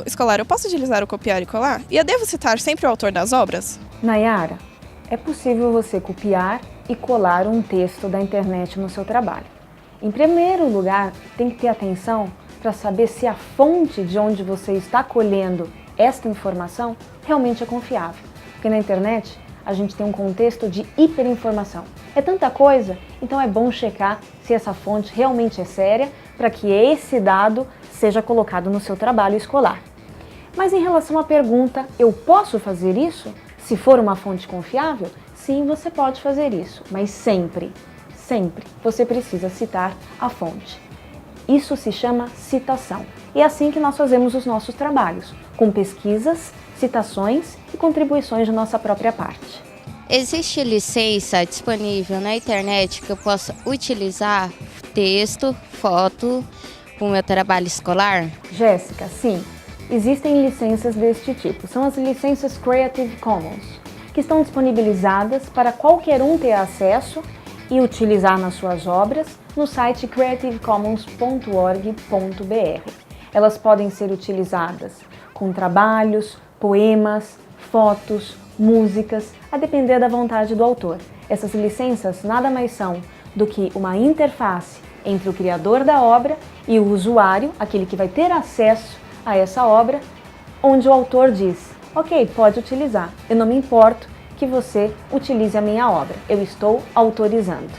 escolar, eu posso utilizar o copiar e colar? E eu devo citar sempre o autor das obras? Nayara, é possível você copiar e colar um texto da internet no seu trabalho. Em primeiro lugar, tem que ter atenção para saber se a fonte de onde você está colhendo esta informação realmente é confiável. Porque na internet a gente tem um contexto de hiperinformação. É tanta coisa, então é bom checar se essa fonte realmente é séria para que esse dado seja colocado no seu trabalho escolar. Mas em relação à pergunta, eu posso fazer isso? Se for uma fonte confiável, sim, você pode fazer isso, mas sempre você precisa citar a fonte. Isso se chama citação. E é assim que nós fazemos os nossos trabalhos, com pesquisas, citações e contribuições de nossa própria parte. Existe licença disponível na internet que eu possa utilizar texto, foto para o meu trabalho escolar? Jéssica, sim, existem licenças deste tipo. São as licenças Creative Commons, que estão disponibilizadas para qualquer um ter acesso e utilizar nas suas obras no site creativecommons.org.br. Elas podem ser utilizadas com trabalhos, poemas, fotos, músicas, a depender da vontade do autor. Essas licenças nada mais são do que uma interface entre o criador da obra e o usuário, aquele que vai ter acesso a essa obra, onde o autor diz: ok, pode utilizar, eu não me importo que você utilize a minha obra, eu estou autorizando.